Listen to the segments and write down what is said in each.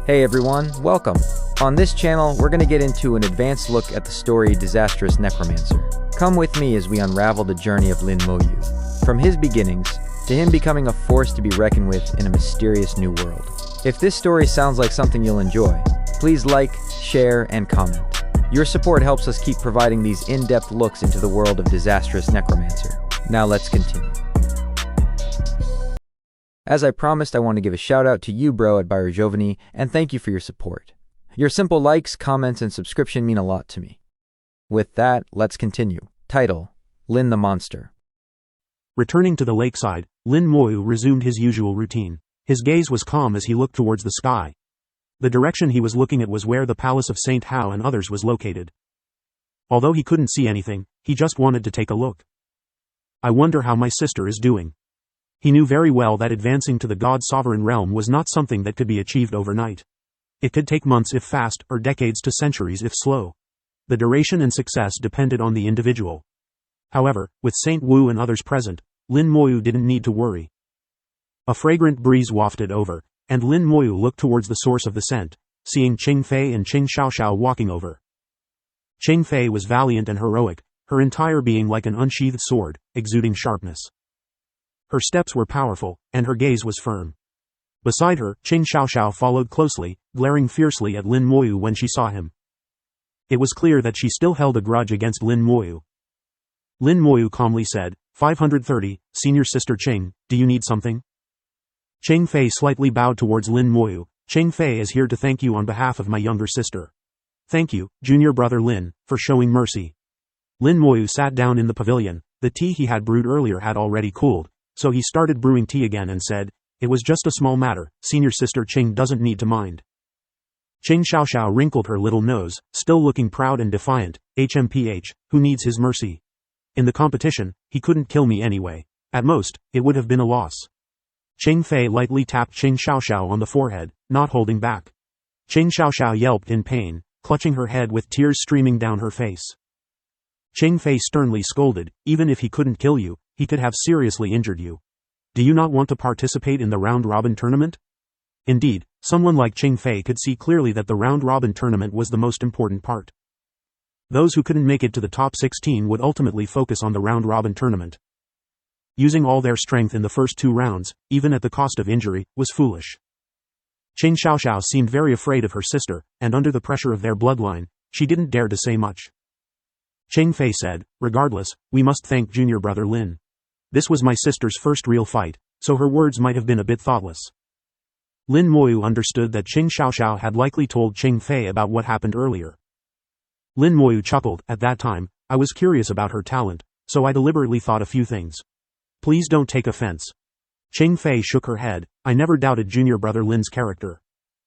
Hey everyone, welcome. On this channel, we're going to get into an advanced look at the story Disastrous Necromancer. Come with me as we unravel the journey of Lin Moyu, from his beginnings to him becoming a force to be reckoned with in a mysterious new world. If this story sounds like something you'll enjoy, please like, share, and comment. Your support helps us keep providing these in-depth looks into the world of Disastrous Necromancer. Now let's continue. As I promised, I want to give a shout out to you, bro, at Byro Giovani, and thank you for your support. Your simple likes, comments, and subscription mean a lot to me. With that, let's continue. Title: Lin the Monster. Returning to the lakeside, Lin Moyu resumed his usual routine. His gaze was calm as he looked towards the sky. The direction he was looking at was where the palace of Saint Hao and others was located. Although he couldn't see anything, he just wanted to take a look. I wonder how my sister is doing. He knew very well that advancing to the God-sovereign realm was not something that could be achieved overnight. It could take months if fast, or decades to centuries if slow. The duration and success depended on the individual. However, with Saint Wu and others present, Lin Moyu didn't need to worry. A fragrant breeze wafted over, and Lin Moyu looked towards the source of the scent, seeing Qing Fei and Qing Xiaoxiao walking over. Qing Fei was valiant and heroic, her entire being like an unsheathed sword, exuding sharpness. Her steps were powerful, and her gaze was firm. Beside her, Qing Xiaoxiao followed closely, glaring fiercely at Lin Moyu when she saw him. It was clear that she still held a grudge against Lin Moyu. Lin Moyu calmly said, 530, Senior Sister Qing, do you need something? Qing Fei slightly bowed towards Lin Moyu. Qing Fei is here to thank you on behalf of my younger sister. Thank you, junior brother Lin, for showing mercy. Lin Moyu sat down in the pavilion. The tea he had brewed earlier had already cooled, so he started brewing tea again and said, it was just a small matter, Senior Sister Qing doesn't need to mind. Qing Xiaoxiao wrinkled her little nose, still looking proud and defiant. HMPH, who needs his mercy? In the competition, he couldn't kill me anyway. At most, it would have been a loss. Qing Fei lightly tapped Qing Xiaoxiao on the forehead, not holding back. Qing Xiaoxiao yelped in pain, clutching her head with tears streaming down her face. Qing Fei sternly scolded, even if he couldn't kill you, he could have seriously injured you. Do you not want to participate in the round-robin tournament? Indeed, someone like Qing Fei could see clearly that the round-robin tournament was the most important part. Those who couldn't make it to the top 16 would ultimately focus on the round-robin tournament. Using all their strength in the first 2 rounds, even at the cost of injury, was foolish. Qing Xiaoxiao seemed very afraid of her sister, and under the pressure of their bloodline, she didn't dare to say much. Qing Fei said, regardless, we must thank junior brother Lin. This was my sister's first real fight, so her words might have been a bit thoughtless. Lin Moyu understood that Qing Xiaoxiao had likely told Qing Fei about what happened earlier. Lin Moyu chuckled. At that time, I was curious about her talent, so I deliberately thought a few things. Please don't take offense. Qing Fei shook her head. I never doubted junior brother Lin's character.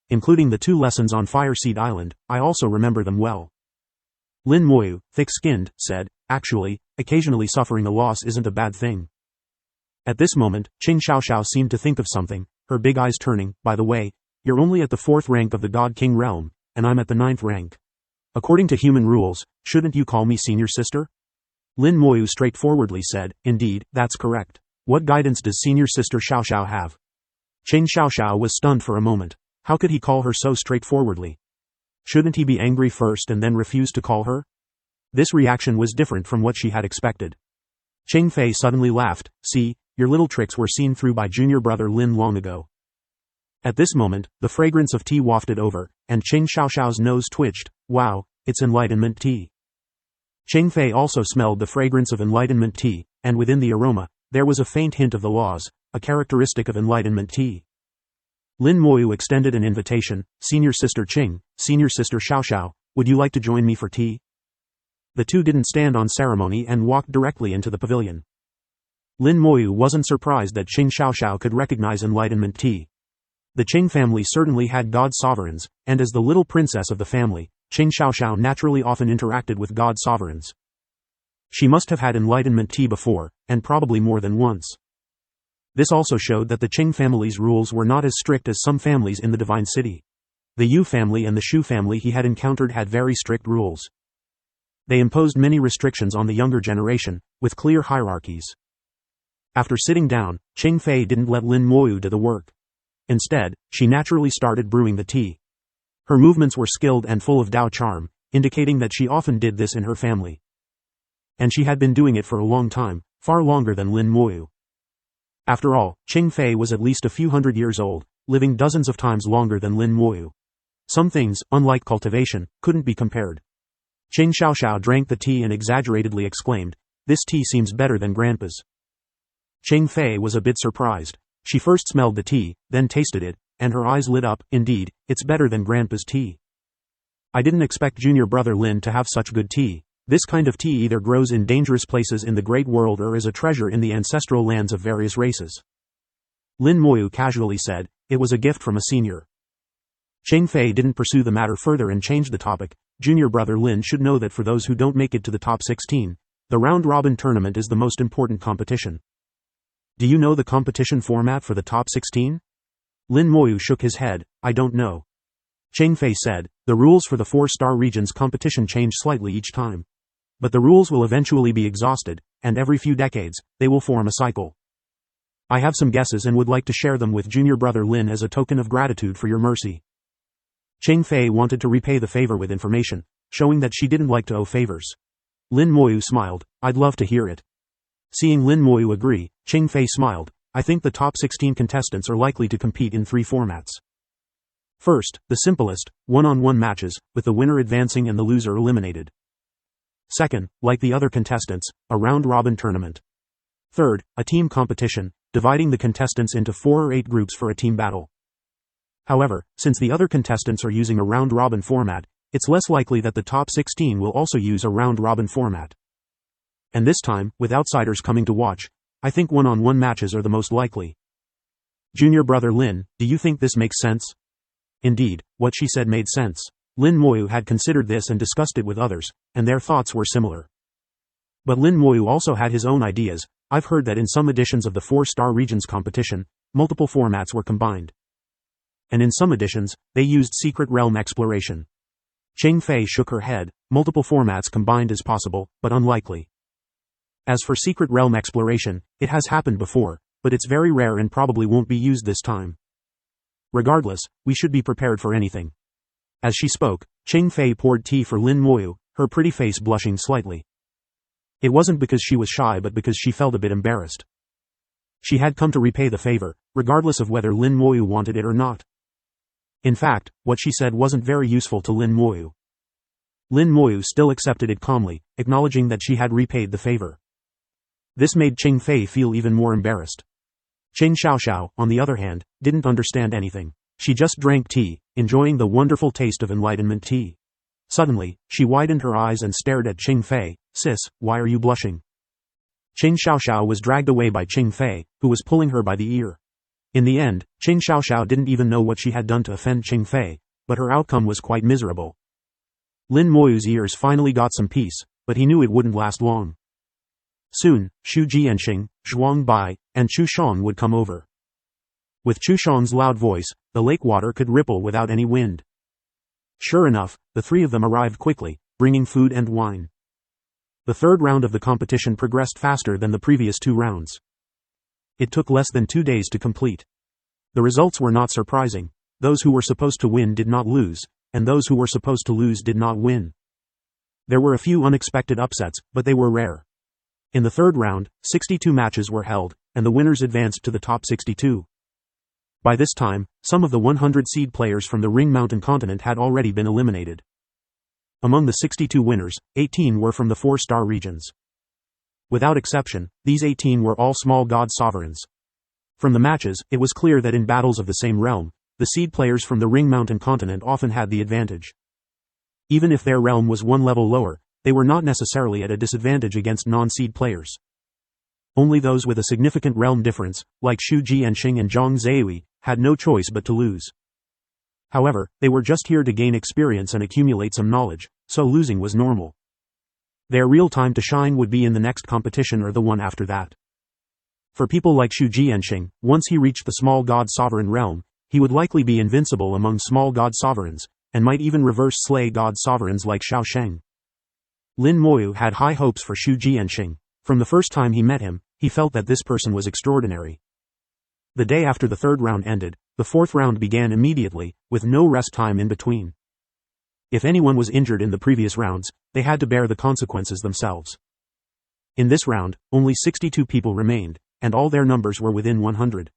Including the 2 lessons on Fireseed Island, I also remember them well. Lin Moyu, thick-skinned, said, actually, occasionally suffering a loss isn't a bad thing. At this moment, Qing Xiaoxiao seemed to think of something, her big eyes turning. By the way, you're only at the 4th rank of the God King realm, and I'm at the 9th rank. According to human rules, shouldn't you call me senior sister? Lin Moyu straightforwardly said, indeed, that's correct. What guidance does senior sister Xiaoxiao have? Qing Xiaoxiao was stunned for a moment. How could he call her so straightforwardly? Shouldn't he be angry first and then refuse to call her? This reaction was different from what she had expected. Qing Fei suddenly laughed. See, your little tricks were seen through by junior brother Lin long ago. At this moment, the fragrance of tea wafted over, and Qing Xiaoxiao's nose twitched. Wow, it's enlightenment tea. Qing Fei also smelled the fragrance of enlightenment tea, and within the aroma, there was a faint hint of the laws, a characteristic of enlightenment tea. Lin Moyu extended an invitation. Senior Sister Qing, Senior Sister Xiaoxiao, would you like to join me for tea? The 2 didn't stand on ceremony and walked directly into the pavilion. Lin Moyu wasn't surprised that Qing Xiaoxiao could recognize enlightenment tea. The Qing family certainly had god sovereigns, and as the little princess of the family, Qing Xiaoxiao naturally often interacted with god sovereigns. She must have had enlightenment tea before, and probably more than once. This also showed that the Qing family's rules were not as strict as some families in the Divine City. The Yu family and the Shu family he had encountered had very strict rules. They imposed many restrictions on the younger generation, with clear hierarchies. After sitting down, Qing Fei didn't let Lin Moyu do the work. Instead, she naturally started brewing the tea, Her movements were skilled and full of Dao charm, indicating that she often did this in her family. And she had been doing it for a long time, far longer than Lin Moyu. After all, Qing Fei was at least a few hundred years old, living dozens of times longer than Lin Moyu. Some things, unlike cultivation, couldn't be compared. Qing Xiaoxiao drank the tea and exaggeratedly exclaimed, "This tea seems better than Grandpa's." Qing Fei was a bit surprised. She first smelled the tea, then tasted it, and her eyes lit up. "Indeed, it's better than Grandpa's tea. I didn't expect junior brother Lin to have such good tea. This kind of tea either grows in dangerous places in the great world or is a treasure in the ancestral lands of various races." Lin Moyu casually said, "It was a gift from a senior." Qing Fei didn't pursue the matter further and changed the topic. "Junior brother Lin should know that for those who don't make it to the top 16, the round-robin tournament is the most important competition." "Do you know the competition format for the top 16? Lin Moyu shook his head. "I don't know." Qing Fei said, "The rules for the 4-star regions competition change slightly each time. But the rules will eventually be exhausted, and every few decades, they will form a cycle. I have some guesses and would like to share them with junior brother Lin as a token of gratitude for your mercy." Qing Fei wanted to repay the favor with information, showing that she didn't like to owe favors. Lin Moyu smiled. "I'd love to hear it." Seeing Lin Moyu agree, Qing Fei smiled. "I think the top 16 contestants are likely to compete in 3 formats. First, the simplest, one-on-one matches, with the winner advancing and the loser eliminated. Second, like the other contestants, a round-robin tournament. Third, a team competition, dividing the contestants into 4 or 8 groups for a team battle. However, since the other contestants are using a round-robin format, it's less likely that the top 16 will also use a round-robin format. And this time, with outsiders coming to watch, I think one-on-one matches are the most likely. Junior brother Lin, do you think this makes sense?" Indeed, what she said made sense. Lin Moyu had considered this and discussed it with others, and their thoughts were similar. But Lin Moyu also had his own ideas. "I've heard that in some editions of the 4-star regions competition, multiple formats were combined. And in some editions, they used secret realm exploration." Qing Fei shook her head. "Multiple formats combined is possible, but unlikely. As for secret realm exploration, it has happened before, but it's very rare and probably won't be used this time. Regardless, we should be prepared for anything." As she spoke, Qing Fei poured tea for Lin Moyu, her pretty face blushing slightly. It wasn't because she was shy but because she felt a bit embarrassed. She had come to repay the favor, regardless of whether Lin Moyu wanted it or not. In fact, what she said wasn't very useful to Lin Moyu. Lin Moyu still accepted it calmly, acknowledging that she had repaid the favor. This made Qing Fei feel even more embarrassed. Qing Xiaoxiao, on the other hand, didn't understand anything. She just drank tea, enjoying the wonderful taste of enlightenment tea. Suddenly, she widened her eyes and stared at Qing Fei. "Sis, why are you blushing?" Qing Xiaoxiao was dragged away by Qing Fei, who was pulling her by the ear. In the end, Qing Xiaoxiao didn't even know what she had done to offend Qing Fei, but her outcome was quite miserable. Lin Moyu's ears finally got some peace, but he knew it wouldn't last long. Soon, Xu Jianxing, Zhuang Bai, and Chu Shang would come over. With Chu Shang's loud voice, the lake water could ripple without any wind. Sure enough, the 3 of them arrived quickly, bringing food and wine. The 3rd round of the competition progressed faster than the previous 2 rounds. It took less than 2 days to complete. The results were not surprising. Those who were supposed to win did not lose, and those who were supposed to lose did not win. There were a few unexpected upsets, but they were rare. In the 3rd round, 62 matches were held, and the winners advanced to the top 62. By this time, some of the 100 seed players from the Ring Mountain continent had already been eliminated. Among the 62 winners, 18 were from the 4-star regions. Without exception, these 18 were all small god sovereigns. From the matches, it was clear that in battles of the same realm, the seed players from the Ring Mountain continent often had the advantage. Even if their realm was 1 level lower, they were not necessarily at a disadvantage against non-seed players. Only those with a significant realm difference, like Xu Jianxing and Zhang Zheyi, had no choice but to lose. However, they were just here to gain experience and accumulate some knowledge, so losing was normal. Their real time to shine would be in the next competition or the one after that. For people like Xu Jianxing, once he reached the small god sovereign realm, he would likely be invincible among small god sovereigns, and might even reverse slay god sovereigns like Xiao Sheng. Lin Moyu had high hopes for Xu Jianxing. From the first time he met him, he felt that this person was extraordinary. The day after the 3rd round ended, the 4th round began immediately, with no rest time in between. If anyone was injured in the previous rounds, they had to bear the consequences themselves. In this round, only 62 people remained, and all their numbers were within 100.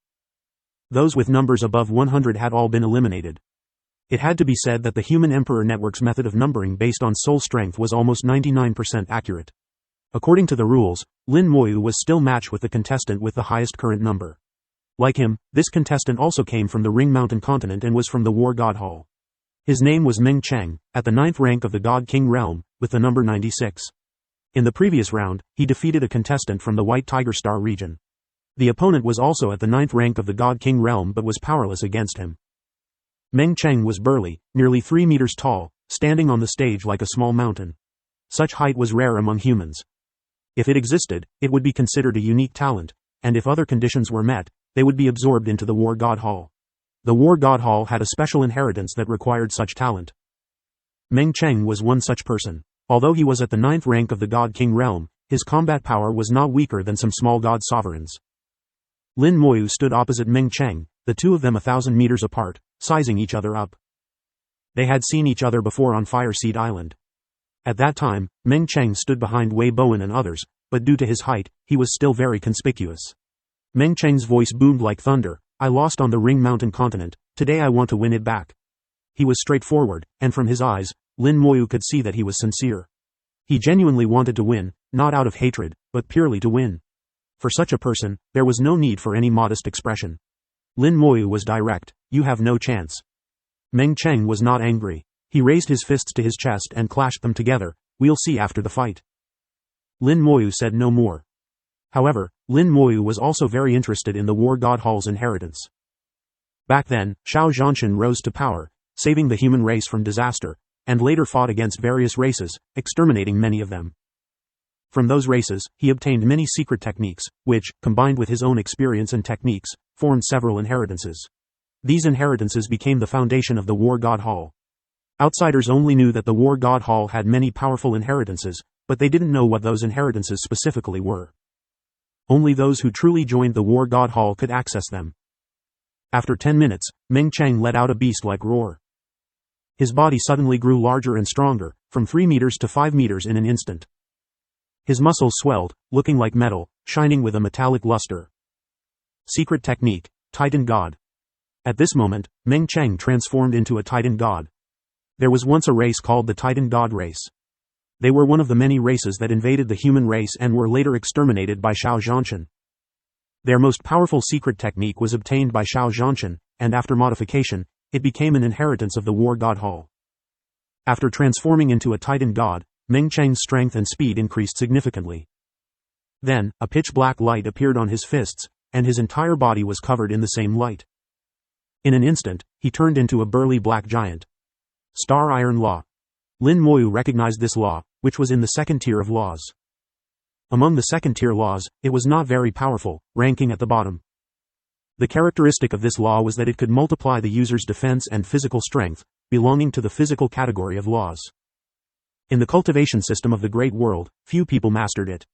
Those with numbers above 100 had all been eliminated. It had to be said that the Human Emperor Network's method of numbering based on soul strength was almost 99% accurate. According to the rules, Lin Moyu was still matched with the contestant with the highest current number. Like him, this contestant also came from the Ring Mountain continent and was from the War God Hall. His name was Meng Cheng, at the 9th rank of the God King realm, with the number 96. In the previous round, he defeated a contestant from the White Tiger Star region. The opponent was also at the 9th rank of the God King realm but was powerless against him. Meng Cheng was burly, nearly 3 meters tall, standing on the stage like a small mountain. Such height was rare among humans. If it existed, it would be considered a unique talent, and if other conditions were met, they would be absorbed into the War God Hall. The War God Hall had a special inheritance that required such talent. Meng Cheng was one such person. Although he was at the 9th rank of the God King realm, his combat power was not weaker than some small god sovereigns. Lin Moyu stood opposite Meng Cheng, the two of them 1,000 meters apart, sizing each other up. They had seen each other before on Fireseed Island. At that time, Meng Cheng stood behind Wei Bowen and others, but due to his height, he was still very conspicuous. Meng Cheng's voice boomed like thunder. I lost on the Ring Mountain continent, today I want to win it back. He was straightforward, and from his eyes, Lin Moyu could see that he was sincere. He genuinely wanted to win, not out of hatred, but purely to win. For such a person, there was no need for any modest expression. Lin Moyu was direct, you have no chance. Meng Cheng was not angry. He raised his fists to his chest and clashed them together, we'll see after the fight. Lin Moyu said no more. However, Lin Moyu was also very interested in the War God Hall's inheritance. Back then, Xiao Zhanshan rose to power, saving the human race from disaster, and later fought against various races, exterminating many of them. From those races, he obtained many secret techniques, which, combined with his own experience and techniques, formed several inheritances. These inheritances became the foundation of the War God Hall. Outsiders only knew that the War God Hall had many powerful inheritances, but they didn't know what those inheritances specifically were. Only those who truly joined the War God Hall could access them. After 10 minutes, Meng Cheng let out a beast-like roar. His body suddenly grew larger and stronger, from 3 meters to 5 meters in an instant. His muscles swelled, looking like metal, shining with a metallic luster. Secret technique, Titan God. At this moment, Meng Cheng transformed into a Titan God. There was once a race called the Titan God race. They were one of the many races that invaded the human race and were later exterminated by Xiao Zhanshan. Their most powerful secret technique was obtained by Xiao Zhanshan, and after modification, it became an inheritance of the War God Hall. After transforming into a Titan God, Meng Cheng's strength and speed increased significantly. Then, a pitch-black light appeared on his fists, and his entire body was covered in the same light. In an instant, he turned into a burly black giant. Star Iron Law. Lin Moyu recognized this law, which was in the second tier of laws. Among the second tier laws, it was not very powerful, ranking at the bottom. The characteristic of this law was that it could multiply the user's defense and physical strength, belonging to the physical category of laws. In the cultivation system of the Great World, few people mastered it.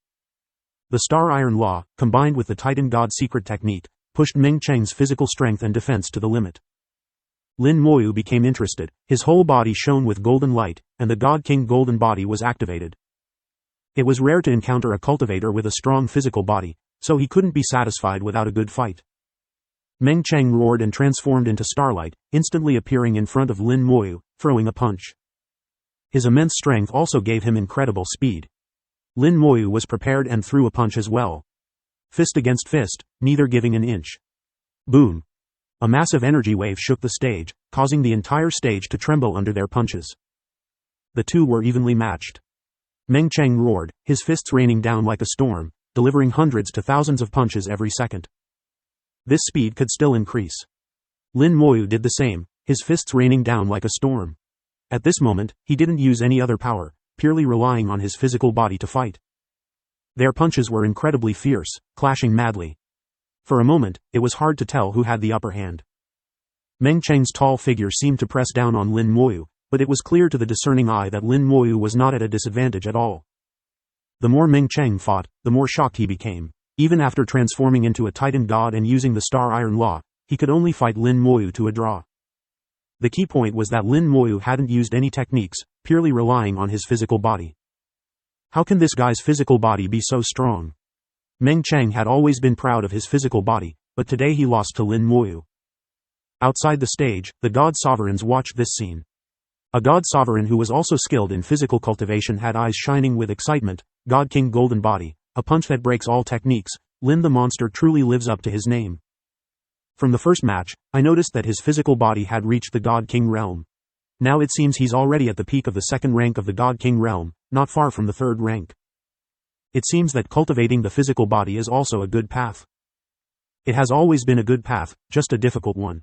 The Star Iron Law, combined with the Titan God secret technique, pushed Meng Cheng's physical strength and defense to the limit. Lin Moyu became interested, his whole body shone with golden light, and the God King golden body was activated. It was rare to encounter a cultivator with a strong physical body, so he couldn't be satisfied without a good fight. Meng Cheng roared and transformed into starlight, instantly appearing in front of Lin Moyu, throwing a punch. His immense strength also gave him incredible speed. Lin Moyu was prepared and threw a punch as well. Fist against fist, neither giving an inch. Boom! A massive energy wave shook the stage, causing the entire stage to tremble under their punches. The two were evenly matched. Meng Cheng roared, his fists raining down like a storm, delivering hundreds to thousands of punches every second. This speed could still increase. Lin Moyu did the same, his fists raining down like a storm. At this moment, he didn't use any other power, purely relying on his physical body to fight. Their punches were incredibly fierce, clashing madly. For a moment, it was hard to tell who had the upper hand. Meng Cheng's tall figure seemed to press down on Lin Moyu, but it was clear to the discerning eye that Lin Moyu was not at a disadvantage at all. The more Meng Cheng fought, the more shocked he became. Even after transforming into a Titan God and using the Star Iron Law, he could only fight Lin Moyu to a draw. The key point was that Lin Moyu hadn't used any techniques, purely relying on his physical body. How can this guy's physical body be so strong? Meng Cheng had always been proud of his physical body, but today he lost to Lin Moyu. Outside the stage, the god sovereigns watched this scene. A god sovereign who was also skilled in physical cultivation had eyes shining with excitement. God King Golden Body, a punch that breaks all techniques. Lin the monster truly lives up to his name. From the first match, I noticed that his physical body had reached the God King realm. Now it seems he's already at the peak of the second rank of the God King realm, not far from the third rank. It seems that cultivating the physical body is also a good path. It has always been a good path, just a difficult one.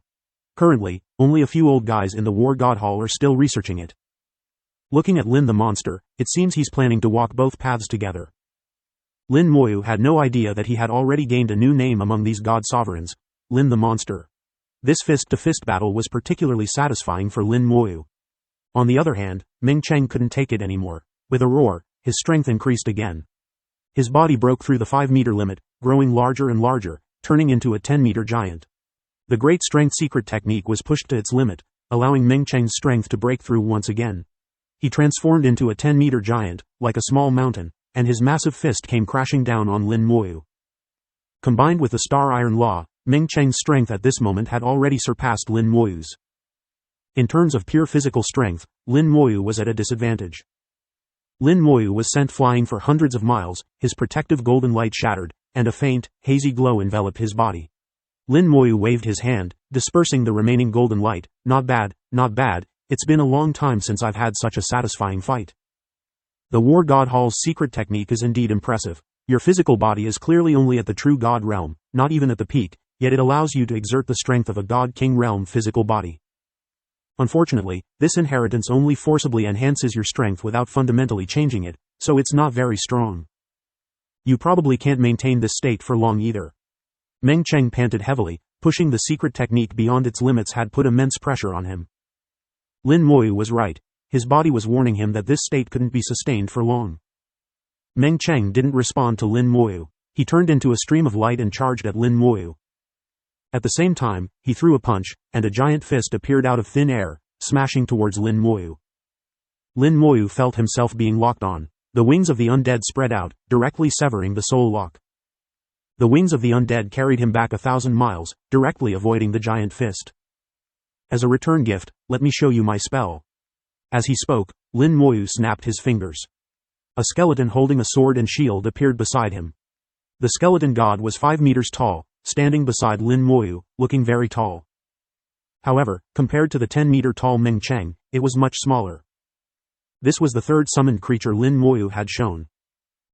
Currently, only a few old guys in the War God Hall are still researching it. Looking at Lin the monster, it seems he's planning to walk both paths together. Lin Moyu had no idea that he had already gained a new name among these god sovereigns, Lin the monster. This fist-to-fist battle was particularly satisfying for Lin Moyu. On the other hand, Meng Cheng couldn't take it anymore. With a roar, his strength increased again. His body broke through the 5-meter limit, growing larger and larger, turning into a 10-meter giant. The great strength secret technique was pushed to its limit, allowing Meng Cheng's strength to break through once again. He transformed into a 10-meter giant, like a small mountain, and his massive fist came crashing down on Lin Moyu. Combined with the Star Iron Law, Meng Cheng's strength at this moment had already surpassed Lin Moyu's. In terms of pure physical strength, Lin Moyu was at a disadvantage. Lin Moyu was sent flying for hundreds of miles, his protective golden light shattered, and a faint, hazy glow enveloped his body. Lin Moyu waved his hand, dispersing the remaining golden light. Not bad, not bad, it's been a long time since I've had such a satisfying fight. The War God Hall's secret technique is indeed impressive. Your physical body is clearly only at the true God realm, not even at the peak, yet it allows you to exert the strength of a God King realm physical body. Unfortunately, this inheritance only forcibly enhances your strength without fundamentally changing it, so it's not very strong. You probably can't maintain this state for long either. Meng Cheng panted heavily, pushing the secret technique beyond its limits had put immense pressure on him. Lin Moyu was right. His body was warning him that this state couldn't be sustained for long. Meng Cheng didn't respond to Lin Moyu. He turned into a stream of light and charged at Lin Moyu. At the same time, he threw a punch, and a giant fist appeared out of thin air, smashing towards Lin Moyu. Lin Moyu felt himself being locked on. The wings of the undead spread out, directly severing the soul lock. The wings of the undead carried him back 1,000 miles, directly avoiding the giant fist. As a return gift, let me show you my spell. As he spoke, Lin Moyu snapped his fingers. A skeleton holding a sword and shield appeared beside him. The skeleton god was 5 meters tall, standing beside Lin Moyu, looking very tall. However, compared to the 10-meter tall Meng Cheng, it was much smaller. This was the third summoned creature Lin Moyu had shown.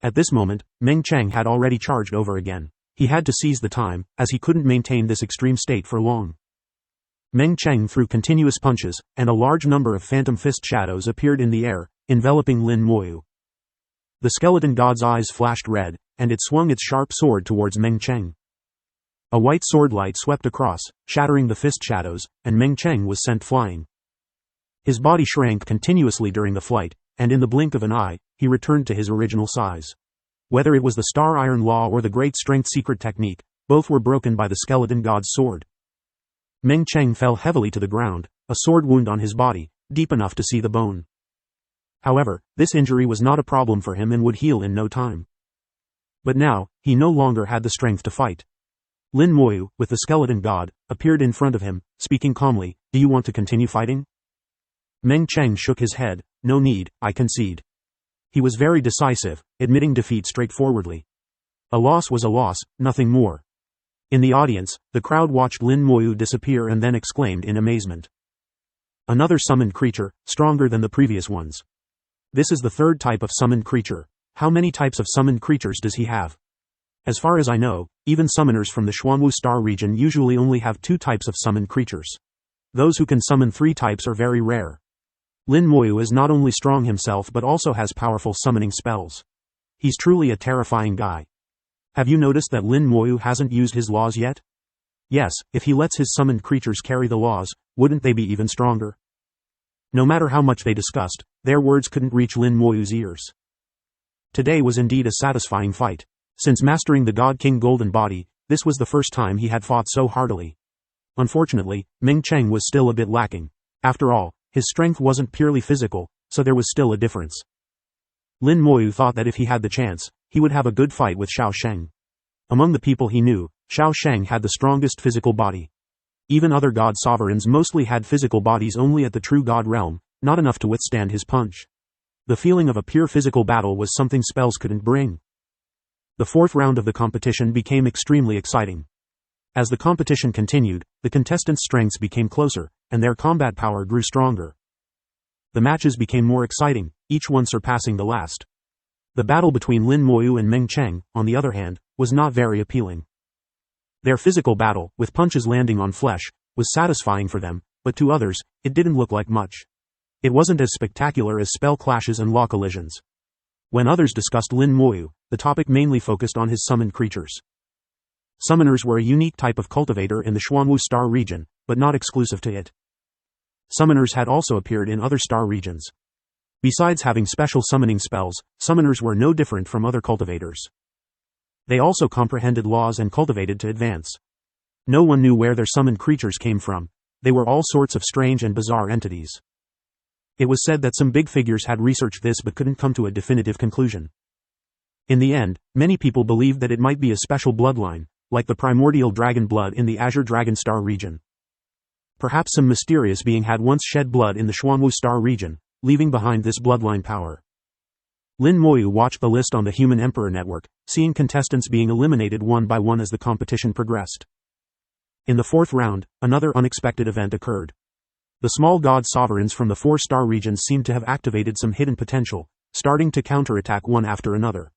At this moment, Meng Cheng had already charged over again. He had to seize the time, as he couldn't maintain this extreme state for long. Meng Cheng threw continuous punches, and a large number of phantom fist shadows appeared in the air, enveloping Lin Moyu. The skeleton god's eyes flashed red, and it swung its sharp sword towards Meng Cheng. A white sword light swept across, shattering the fist shadows, and Meng Cheng was sent flying. His body shrank continuously during the flight, and in the blink of an eye, he returned to his original size. Whether it was the Star Iron Law or the Great Strength Secret Technique, both were broken by the skeleton god's sword. Meng Cheng fell heavily to the ground, a sword wound on his body, deep enough to see the bone. However, this injury was not a problem for him and would heal in no time. But now, he no longer had the strength to fight. Lin Moyu, with the skeleton god, appeared in front of him, speaking calmly. Do you want to continue fighting? Meng Cheng shook his head. No need, I concede. He was very decisive, admitting defeat straightforwardly. A loss was a loss, nothing more. In the audience, the crowd watched Lin Moyu disappear and then exclaimed in amazement. Another summoned creature, stronger than the previous ones. This is the third type of summoned creature. How many types of summoned creatures does he have? As far as I know, even summoners from the Xuanwu Star region usually only have 2 types of summoned creatures. Those who can summon 3 types are very rare. Lin Moyu is not only strong himself but also has powerful summoning spells. He's truly a terrifying guy. Have you noticed that Lin Moyu hasn't used his laws yet? Yes, if he lets his summoned creatures carry the laws, wouldn't they be even stronger? No matter how much they discussed, their words couldn't reach Lin Moyu's ears. Today was indeed a satisfying fight. Since mastering the God King Golden Body, this was the first time he had fought so heartily. Unfortunately, Meng Cheng was still a bit lacking. After all, his strength wasn't purely physical, so there was still a difference. Lin Moyu thought that if he had the chance, he would have a good fight with Xiao Sheng. Among the people he knew, Xiao Sheng had the strongest physical body. Even other god sovereigns mostly had physical bodies only at the true god realm, not enough to withstand his punch. The feeling of a pure physical battle was something spells couldn't bring. The fourth round of the competition became extremely exciting. As the competition continued, the contestants' strengths became closer, and their combat power grew stronger. The matches became more exciting, each one surpassing the last. The battle between Lin Moyu and Meng Cheng, on the other hand, was not very appealing. Their physical battle, with punches landing on flesh, was satisfying for them, but to others, it didn't look like much. It wasn't as spectacular as spell clashes and law collisions. When others discussed Lin Moyu, the topic mainly focused on his summoned creatures. Summoners were a unique type of cultivator in the Xuanwu Star region, but not exclusive to it. Summoners had also appeared in other star regions. Besides having special summoning spells, summoners were no different from other cultivators. They also comprehended laws and cultivated to advance. No one knew where their summoned creatures came from. They were all sorts of strange and bizarre entities. It was said that some big figures had researched this but couldn't come to a definitive conclusion. In the end, many people believed that it might be a special bloodline, like the primordial dragon blood in the Azure Dragon Star region. Perhaps some mysterious being had once shed blood in the Xuanwu Star region, leaving behind this bloodline power. Lin Moyu watched the list on the Human Emperor Network, seeing contestants being eliminated one by one as the competition progressed. In the fourth round, another unexpected event occurred. The small god sovereigns from the 4-star regions seemed to have activated some hidden potential, starting to counterattack one after another.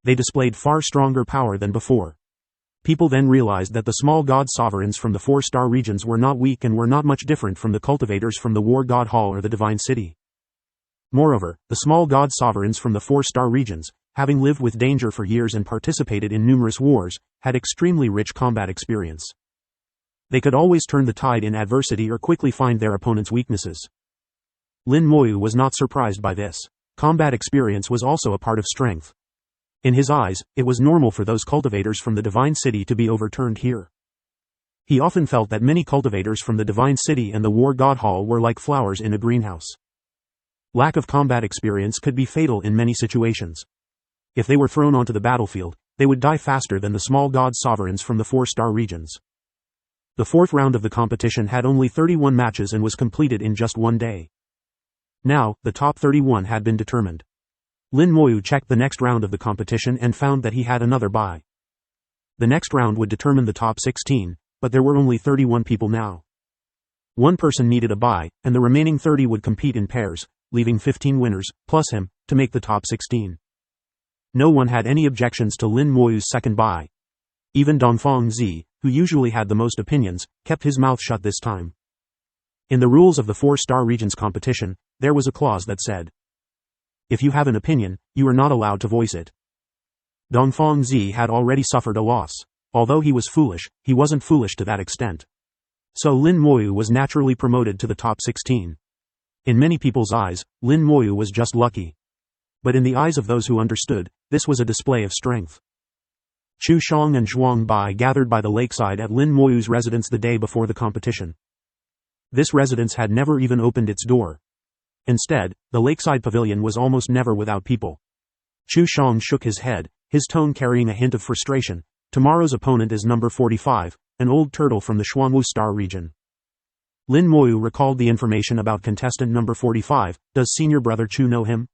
They displayed far stronger power than before. People then realized that the small god sovereigns from the 4-star regions were not weak and were not much different from the cultivators from the War God Hall or the Divine City. Moreover, the small god sovereigns from the 4-star regions, having lived with danger for years and participated in numerous wars, had extremely rich combat experience. They could always turn the tide in adversity or quickly find their opponent's weaknesses. Lin Moyu was not surprised by this. Combat experience was also a part of strength. In his eyes, it was normal for those cultivators from the Divine City to be overturned here. He often felt that many cultivators from the Divine City and the War God Hall were like flowers in a greenhouse. Lack of combat experience could be fatal in many situations. If they were thrown onto the battlefield, they would die faster than the small god sovereigns from the 4-star regions. The fourth round of the competition had only 31 matches and was completed in just one day. Now, the top 31 had been determined. Lin Moyu checked the next round of the competition and found that he had another bye. The next round would determine the top 16, but there were only 31 people now. One person needed a bye, and the remaining 30 would compete in pairs, leaving 15 winners, plus him, to make the top 16. No one had any objections to Lin Moyu's second bye. Even Dongfang Zi, who usually had the most opinions, kept his mouth shut this time. In the rules of the 4-star regions competition, there was a clause that said, "If you have an opinion, you are not allowed to voice it." Dongfang Zi had already suffered a loss. Although he was foolish, he wasn't foolish to that extent. So Lin Moyu was naturally promoted to the top 16. In many people's eyes, Lin Moyu was just lucky. But in the eyes of those who understood, this was a display of strength. Chu Shang and Zhuang Bai gathered by the lakeside at Lin Moyu's residence the day before the competition. This residence had never even opened its door. Instead, the lakeside pavilion was almost never without people. Chu Shang shook his head, his tone carrying a hint of frustration. Tomorrow's opponent is number 45, an old turtle from the Xuanwu Star region. Lin Moyu recalled the information about contestant number 45. Does senior brother Chu know him?